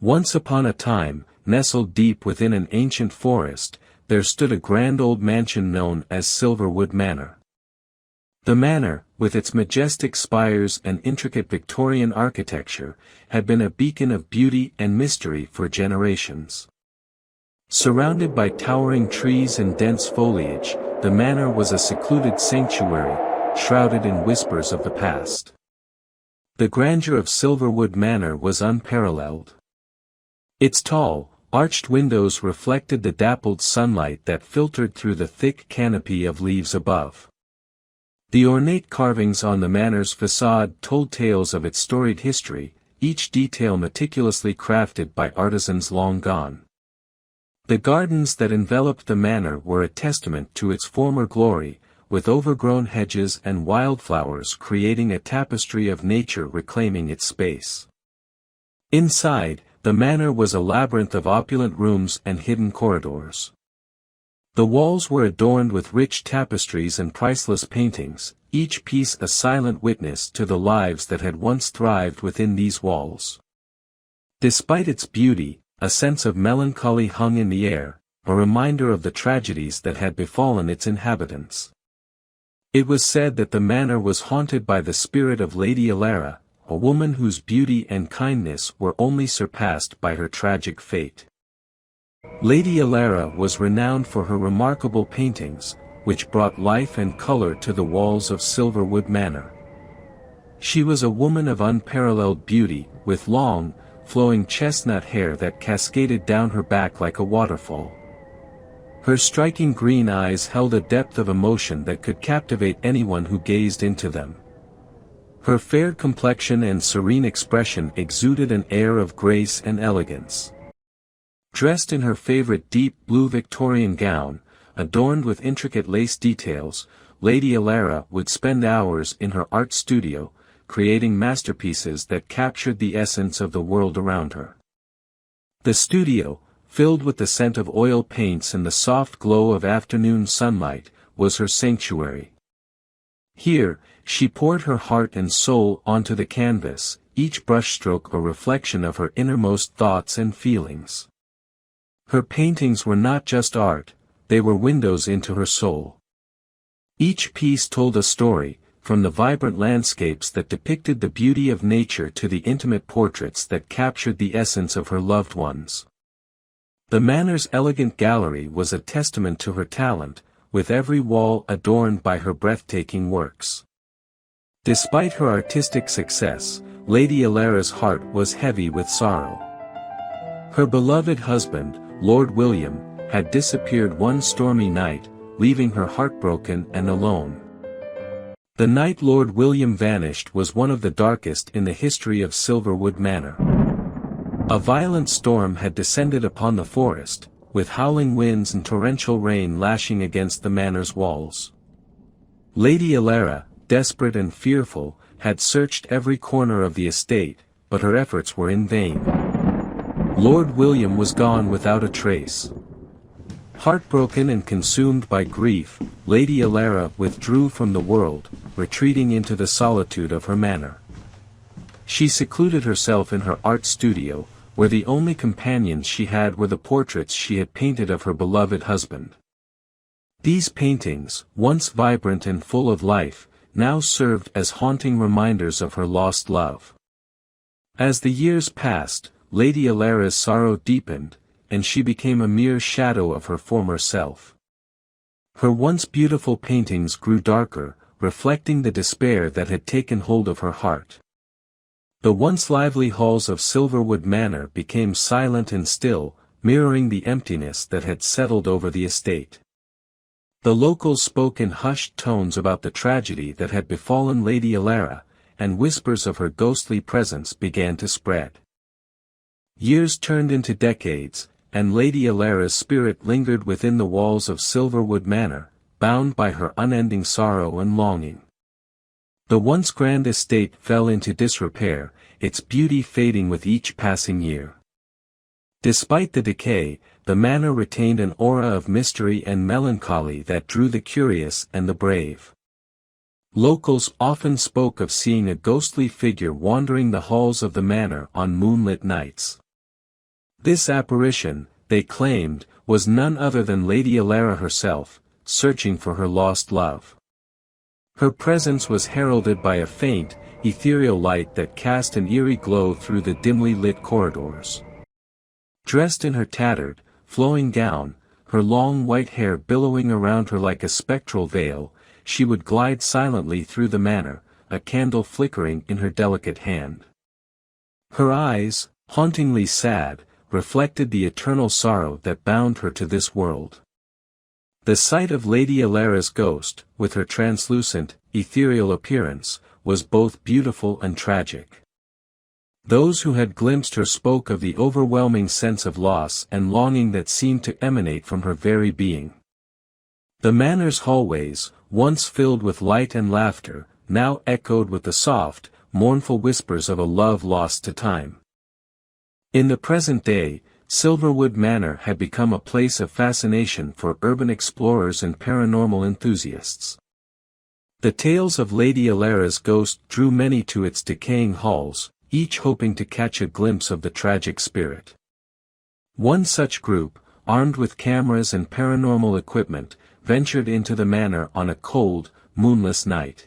Once upon a time, nestled deep within an ancient forest, there stood a grand old mansion known as Silverwood Manor. The manor, with its majestic spires and intricate Victorian architecture, had been a beacon of beauty and mystery for generations. Surrounded by towering trees and dense foliage, the manor was a secluded sanctuary, shrouded in whispers of the past. The grandeur of Silverwood Manor was unparalleled. Its tall, arched windows reflected the dappled sunlight that filtered through the thick canopy of leaves above. The ornate carvings on the manor's facade told tales of its storied history, each detail meticulously crafted by artisans long gone. The gardens that enveloped the manor were a testament to its former glory, with overgrown hedges and wildflowers creating a tapestry of nature reclaiming its space. Inside, the manor was a labyrinth of opulent rooms and hidden corridors. The walls were adorned with rich tapestries and priceless paintings, each piece a silent witness to the lives that had once thrived within these walls. Despite its beauty, a sense of melancholy hung in the air, a reminder of the tragedies that had befallen its inhabitants. It was said that the manor was haunted by the spirit of Lady Elara, a woman whose beauty and kindness were only surpassed by her tragic fate. Lady Elara was renowned for her remarkable paintings, which brought life and color to the walls of Silverwood Manor. She was a woman of unparalleled beauty, with long, flowing chestnut hair that cascaded down her back like a waterfall. Her striking green eyes held a depth of emotion that could captivate anyone who gazed into them. Her fair complexion and serene expression exuded an air of grace and elegance. Dressed in her favorite deep blue Victorian gown, adorned with intricate lace details, Lady Elara would spend hours in her art studio, creating masterpieces that captured the essence of the world around her. The studio, filled with the scent of oil paints and the soft glow of afternoon sunlight, was her sanctuary. Here, she poured her heart and soul onto the canvas, each brushstroke a reflection of her innermost thoughts and feelings. Her paintings were not just art, they were windows into her soul. Each piece told a story, from the vibrant landscapes that depicted the beauty of nature to the intimate portraits that captured the essence of her loved ones. The manor's elegant gallery was a testament to her talent, with every wall adorned by her breathtaking works. Despite her artistic success, Lady Elara's heart was heavy with sorrow. Her beloved husband, Lord William, had disappeared one stormy night, leaving her heartbroken and alone. The night Lord William vanished was one of the darkest in the history of Silverwood Manor. A violent storm had descended upon the forest, with howling winds and torrential rain lashing against the manor's walls. Lady Elara, desperate and fearful, had searched every corner of the estate, but her efforts were in vain. Lord William was gone without a trace. Heartbroken and consumed by grief, Lady Elara withdrew from the world, retreating into the solitude of her manor. She secluded herself in her art studio, where the only companions she had were the portraits she had painted of her beloved husband. These paintings, once vibrant and full of life, now served as haunting reminders of her lost love. As the years passed, Lady Elara's sorrow deepened, and she became a mere shadow of her former self. Her once beautiful paintings grew darker, reflecting the despair that had taken hold of her heart. The once lively halls of Silverwood Manor became silent and still, mirroring the emptiness that had settled over the estate. The locals spoke in hushed tones about the tragedy that had befallen Lady Elara, and whispers of her ghostly presence began to spread. Years turned into decades, and Lady Elara's spirit lingered within the walls of Silverwood Manor, bound by her unending sorrow and longing. The once grand estate fell into disrepair, its beauty fading with each passing year. Despite the decay, the manor retained an aura of mystery and melancholy that drew the curious and the brave. Locals often spoke of seeing a ghostly figure wandering the halls of the manor on moonlit nights. This apparition, they claimed, was none other than Lady Elara herself, searching for her lost love. Her presence was heralded by a faint, ethereal light that cast an eerie glow through the dimly lit corridors. Dressed in her tattered, flowing gown, her long white hair billowing around her like a spectral veil, she would glide silently through the manor, a candle flickering in her delicate hand. Her eyes, hauntingly sad, reflected the eternal sorrow that bound her to this world. The sight of Lady Elara's ghost, with her translucent, ethereal appearance, was both beautiful and tragic. Those who had glimpsed her spoke of the overwhelming sense of loss and longing that seemed to emanate from her very being. The manor's hallways, once filled with light and laughter, now echoed with the soft, mournful whispers of a love lost to time. In the present day, Silverwood Manor had become a place of fascination for urban explorers and paranormal enthusiasts. The tales of Lady Elara's ghost drew many to its decaying halls, each hoping to catch a glimpse of the tragic spirit. One such group, armed with cameras and paranormal equipment, ventured into the manor on a cold, moonless night.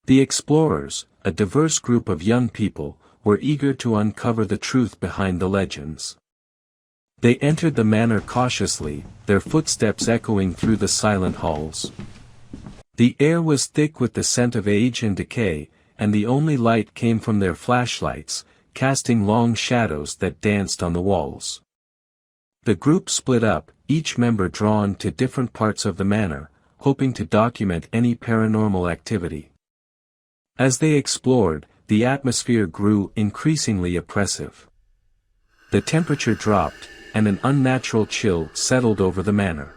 The explorers, a diverse group of young people, were eager to uncover the truth behind the legends. They entered the manor cautiously, their footsteps echoing through the silent halls. The air was thick with the scent of age and decay, and the only light came from their flashlights, casting long shadows that danced on the walls. The group split up, each member drawn to different parts of the manor, hoping to document any paranormal activity. As they explored, the atmosphere grew increasingly oppressive. The temperature dropped, and an unnatural chill settled over the manor.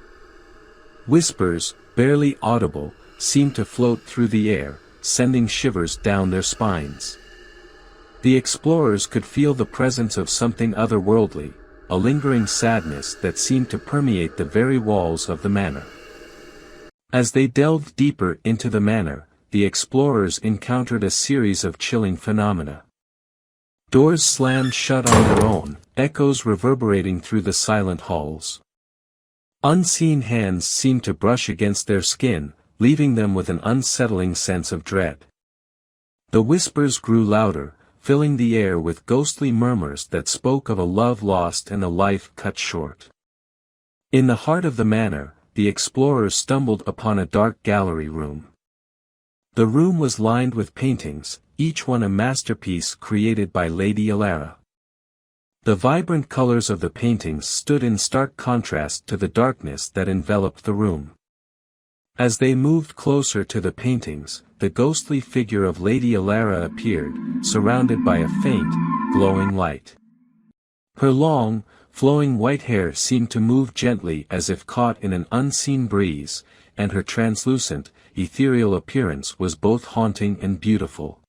Whispers, barely audible, seemed to float through the air, sending shivers down their spines. The explorers could feel the presence of something otherworldly, a lingering sadness that seemed to permeate the very walls of the manor. As they delved deeper into the manor, the explorers encountered a series of chilling phenomena. Doors slammed shut on their own, echoes reverberating through the silent halls. Unseen hands seemed to brush against their skin, leaving them with an unsettling sense of dread. The whispers grew louder, filling the air with ghostly murmurs that spoke of a love lost and a life cut short. In the heart of the manor, the explorers stumbled upon a dark gallery room. The room was lined with paintings, each one a masterpiece created by Lady Elara. The vibrant colors of the paintings stood in stark contrast to the darkness that enveloped the room. As they moved closer to the paintings, the ghostly figure of Lady Elara appeared, surrounded by a faint, glowing light. Her long, flowing white hair seemed to move gently as if caught in an unseen breeze, and her translucent, ethereal appearance was both haunting and beautiful.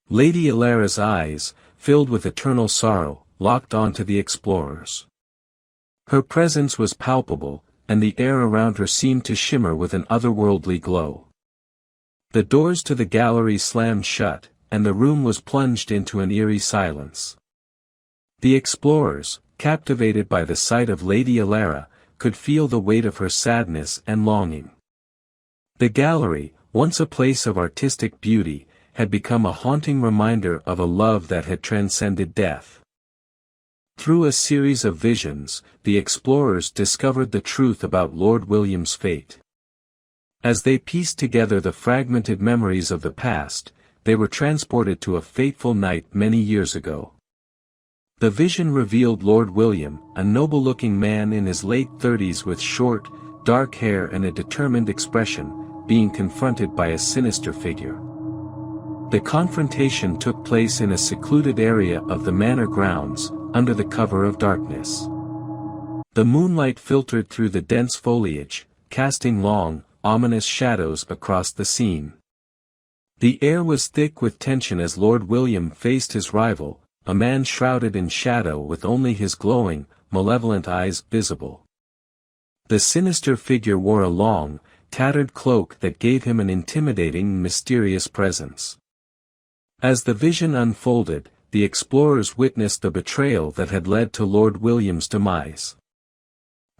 Lady Elara's eyes, filled with eternal sorrow, locked onto the explorers. Her presence was palpable, and the air around her seemed to shimmer with an otherworldly glow. The doors to the gallery slammed shut, and the room was plunged into an eerie silence. The explorers, captivated by the sight of Lady Elara, could feel the weight of her sadness and longing. The gallery, once a place of artistic beauty, had become a haunting reminder of a love that had transcended death. Through a series of visions, the explorers discovered the truth about Lord William's fate. As they pieced together the fragmented memories of the past, they were transported to a fateful night many years ago. The vision revealed Lord William, a noble-looking man in his late 30s with short, dark hair and a determined expression, being confronted by a sinister figure. The confrontation took place in a secluded area of the manor grounds, under the cover of darkness. The moonlight filtered through the dense foliage, casting long, ominous shadows across the scene. The air was thick with tension as Lord William faced his rival, a man shrouded in shadow with only his glowing, malevolent eyes visible. The sinister figure wore a long, tattered cloak that gave him an intimidating, mysterious presence. As the vision unfolded, the explorers witnessed the betrayal that had led to Lord William's demise.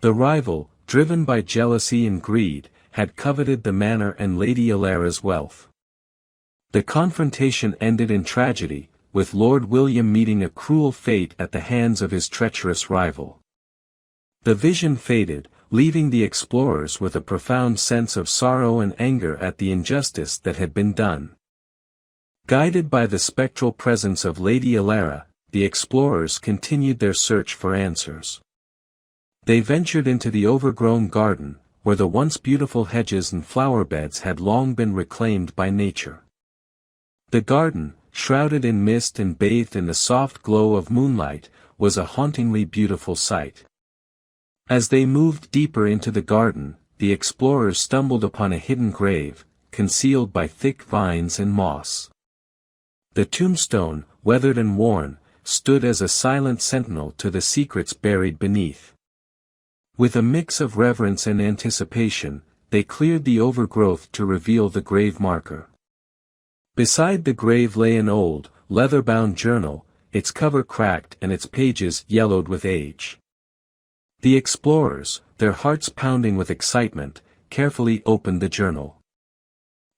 The rival, driven by jealousy and greed, had coveted the manor and Lady Elara's wealth. The confrontation ended in tragedy, with Lord William meeting a cruel fate at the hands of his treacherous rival. The vision faded, leaving the explorers with a profound sense of sorrow and anger at the injustice that had been done. Guided by the spectral presence of Lady Elara, the explorers continued their search for answers. They ventured into the overgrown garden, where the once beautiful hedges and flower beds had long been reclaimed by nature. The garden, shrouded in mist and bathed in the soft glow of moonlight, was a hauntingly beautiful sight. As they moved deeper into the garden, the explorers stumbled upon a hidden grave, concealed by thick vines and moss. The tombstone, weathered and worn, stood as a silent sentinel to the secrets buried beneath. With a mix of reverence and anticipation, they cleared the overgrowth to reveal the grave marker. Beside the grave lay an old, leather-bound journal, its cover cracked and its pages yellowed with age. The explorers, their hearts pounding with excitement, carefully opened the journal.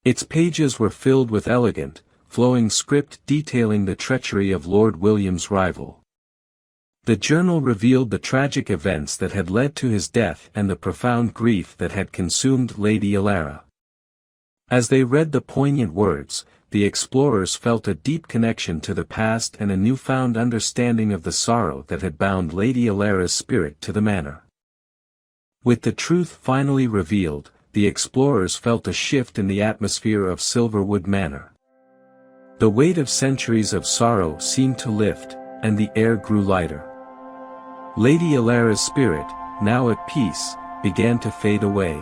Its pages were filled with elegant, flowing script detailing the treachery of Lord William's rival. The journal revealed the tragic events that had led to his death and the profound grief that had consumed Lady Elara. As they read the poignant words, the explorers felt a deep connection to the past and a newfound understanding of the sorrow that had bound Lady Elara's spirit to the manor. With the truth finally revealed, the explorers felt a shift in the atmosphere of Silverwood Manor. The weight of centuries of sorrow seemed to lift, and the air grew lighter. Lady Elara's spirit, now at peace, began to fade away.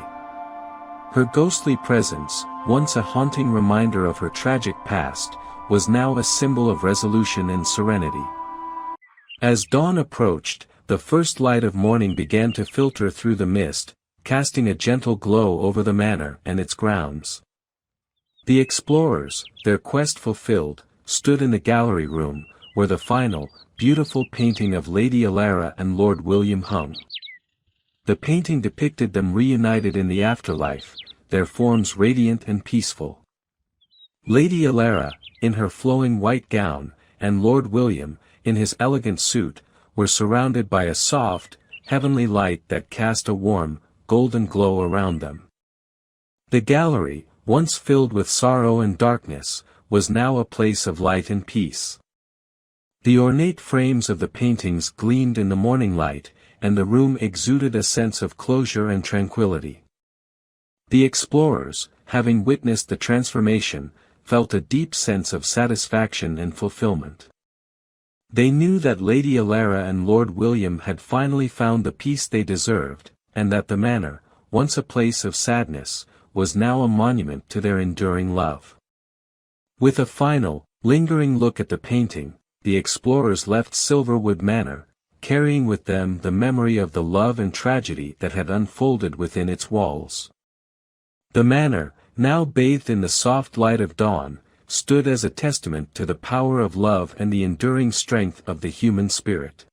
Her ghostly presence, once a haunting reminder of her tragic past, was now a symbol of resolution and serenity. As dawn approached, the first light of morning began to filter through the mist, casting a gentle glow over the manor and its grounds. The explorers, their quest fulfilled, stood in the gallery room, where the final, beautiful painting of Lady Elara and Lord William hung. The painting depicted them reunited in the afterlife, their forms radiant and peaceful. Lady Elara, in her flowing white gown, and Lord William, in his elegant suit, were surrounded by a soft, heavenly light that cast a warm, golden glow around them. The gallery, once filled with sorrow and darkness, was now a place of light and peace. The ornate frames of the paintings gleamed in the morning light, and the room exuded a sense of closure and tranquility. The explorers, having witnessed the transformation, felt a deep sense of satisfaction and fulfillment. They knew that Lady Elara and Lord William had finally found the peace they deserved, and that the manor, once a place of sadness, was now a monument to their enduring love. With a final, lingering look at the painting, the explorers left Silverwood Manor, carrying with them the memory of the love and tragedy that had unfolded within its walls. The manor, now bathed in the soft light of dawn, stood as a testament to the power of love and the enduring strength of the human spirit.